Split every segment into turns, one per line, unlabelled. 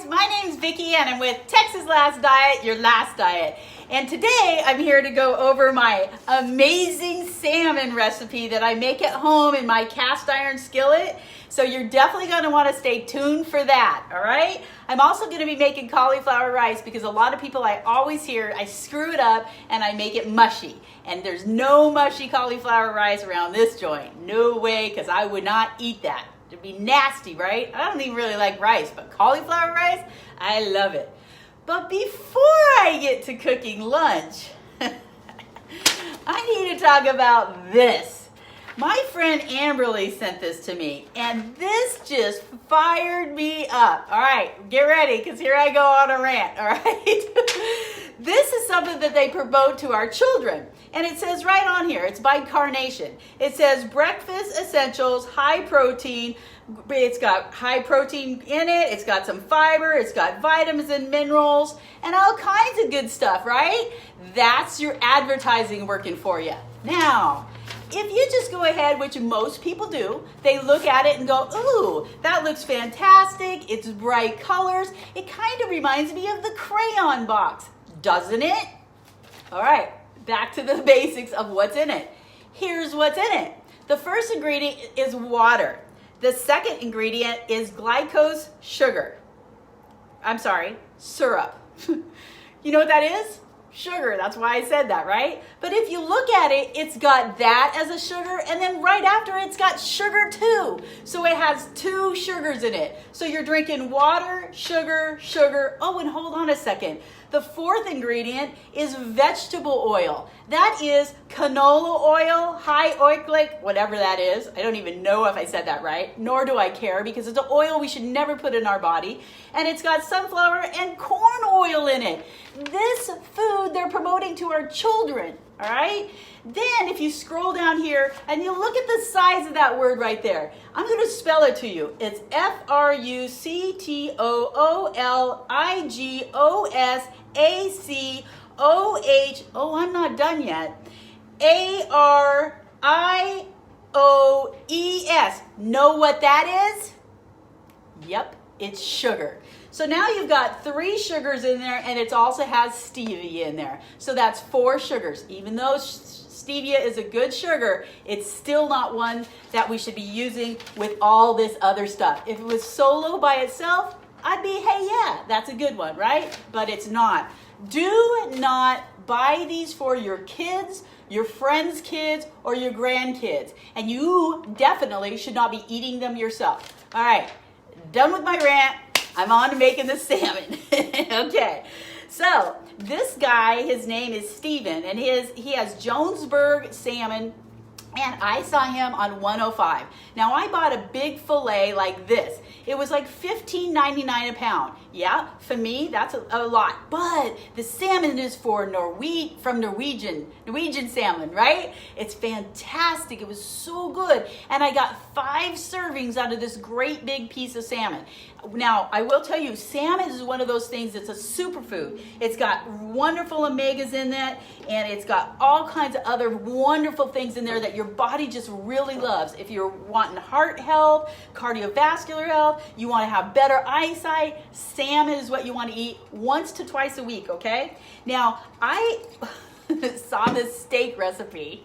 my name's Vicki and I'm with Texas Last Diet, your last diet. And today I'm here to go over my amazing salmon recipe that I make at home in my cast iron skillet. So you're definitely going to want to stay tuned for that, all right? I'm also going to be making cauliflower rice because a lot of people I always hear, I screw it up and I make it mushy. And there's no mushy cauliflower rice around this joint. No way, because I would not eat that. It'd be nasty, right? I don't even really like rice, but cauliflower rice, I love it. But before I get to cooking lunch, I need to talk about this. My friend Amberly sent this to me, and this just fired me up. All right, get ready, because here I go on a rant, all right? This is something that they promote to our children, and it says right on here, it's by Carnation. It says breakfast essentials, high protein. It's got high protein in it, it's got some fiber, it's got vitamins and minerals, and all kinds of good stuff, right? That's your advertising working for you. Now, if you just go ahead, which most people do, they look at it and go, ooh, that looks fantastic, it's bright colors. It kind of reminds me of the crayon box, doesn't it? All right, back to the basics of what's in it. Here's what's in it. The first ingredient is water. The second ingredient is glucose sugar. I'm sorry, syrup. You know what that is? Sugar, that's why I said that, right? But if you look at it, it's got that as a sugar, and then right after it's got sugar too. So it has two sugars in it. So you're drinking water, sugar, sugar. Oh, and hold on a second. The fourth ingredient is vegetable oil. That is canola oil, high oleic, whatever that is. I don't even know if I said that right, nor do I care because it's an oil we should never put in our body. And it's got sunflower and corn oil in it. This food they're promoting to our children, all right? Then if you scroll down here and you look at the size of that word right there, I'm going to spell it to you. It's FRUCTOOLIGOSACOH. Oh, I'm not done yet. ARIOES. Know what that is? Yep, it's sugar. So now you've got 3 sugars in there, and it also has stevia in there. So that's 4 sugars. Even though stevia is a good sugar, it's still not one that we should be using with all this other stuff. If it was solo by itself, I'd be, hey, yeah, that's a good one, right? But it's not. Do not buy these for your kids, your friends' kids, or your grandkids. And you definitely should not be eating them yourself. All right, done with my rant. I'm on to making the salmon. Okay, so this guy, his name is Steven, and he has Jonesburg salmon, and I saw him on 105. Now, I bought a big fillet like this. It was like $15.99 a pound. Yeah, for me, that's a lot. But the salmon is from Norwegian salmon, right? It's fantastic. It was so good. And I got 5 servings out of this great big piece of salmon. Now, I will tell you, salmon is one of those things that's a superfood. It's got wonderful omegas in it, and it's got all kinds of other wonderful things in there that your body just really loves. If you're wanting heart health, cardiovascular health, you want to have better eyesight, salmon is what you want to eat once to twice a week, okay? Now, I saw this steak recipe.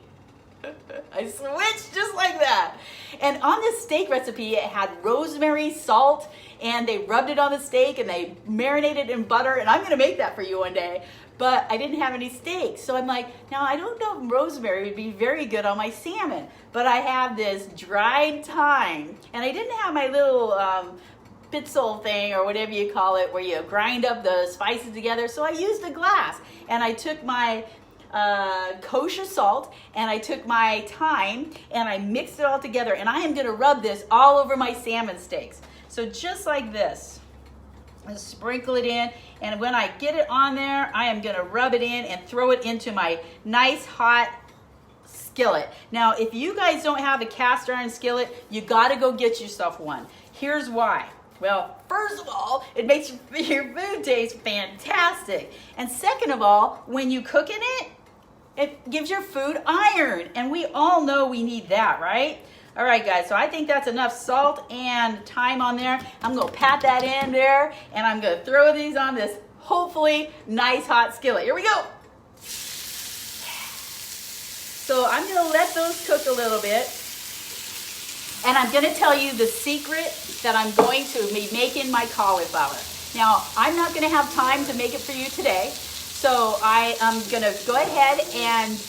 I switched just like that. And on this steak recipe, it had rosemary, salt, and they rubbed it on the steak and they marinated it in butter. And I'm going to make that for you one day. But I didn't have any steak. So I'm like, now I don't know if rosemary would be very good on my salmon. But I have this dried thyme. And I didn't have my little pitzel thing or whatever you call it where you grind up the spices together. So I used a glass. And I took my kosher salt and I took my thyme and I mixed it all together, and I am going to rub this all over my salmon steaks. So just like this, and sprinkle it in, and when I get it on there, I am going to rub it in and throw it into my nice hot skillet. Now, if you guys don't have a cast iron skillet, you got to go get yourself one. Here's why. Well, first of all, it makes your food taste fantastic. And second of all, when you cook in it, it gives your food iron, and we all know we need that, right? All right, guys, so I think that's enough salt and thyme on there. I'm gonna pat that in there, and I'm gonna throw these on this hopefully nice hot skillet. Here we go. So I'm gonna let those cook a little bit, and I'm gonna tell you the secret that I'm going to be making my cauliflower. Now, I'm not gonna have time to make it for you today, so I am gonna go ahead and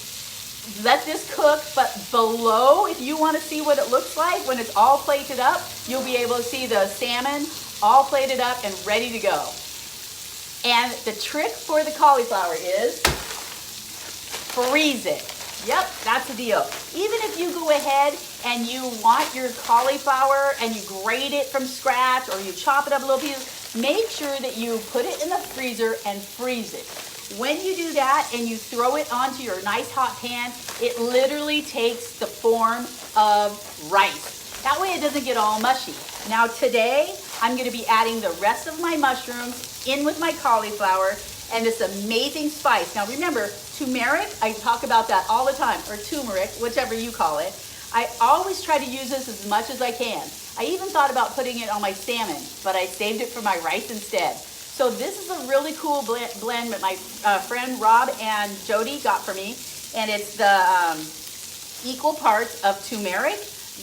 let this cook, but below, if you want to see what it looks like when it's all plated up, you'll be able to see the salmon all plated up and ready to go. And the trick for the cauliflower is freeze it. Yep, that's the deal. Even if you go ahead and you want your cauliflower and you grate it from scratch or you chop it up little pieces, make sure that you put it in the freezer and freeze it. When you do that and you throw it onto your nice hot pan, it literally takes the form of rice. That way it doesn't get all mushy. Now today, I'm gonna be adding the rest of my mushrooms in with my cauliflower and this amazing spice. Now remember, turmeric, I talk about that all the time, or turmeric, whichever you call it. I always try to use this as much as I can. I even thought about putting it on my salmon, but I saved it for my rice instead. So this is a really cool blend that my friend Rob and Jody got for me. And it's the equal parts of turmeric,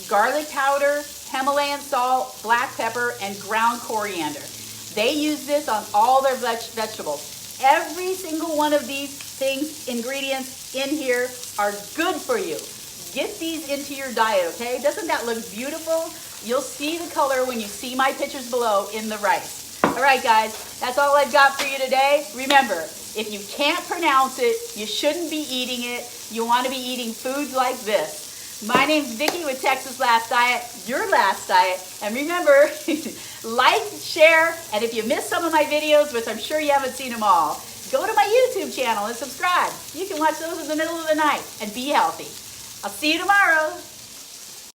garlic powder, Himalayan salt, black pepper, and ground coriander. They use this on all their vegetables. Every single one of these things, ingredients in here are good for you. Get these into your diet, okay? Doesn't that look beautiful? You'll see the color when you see my pictures below in the rice. All right, guys, that's all I've got for you today. Remember, if you can't pronounce it, you shouldn't be eating it. You want to be eating foods like this. My name's Vicki with Texas Last Diet, your last diet. And remember, like, share, and if you missed some of my videos, which I'm sure you haven't seen them all, go to my YouTube channel and subscribe. You can watch those in the middle of the night and be healthy. I'll see you tomorrow.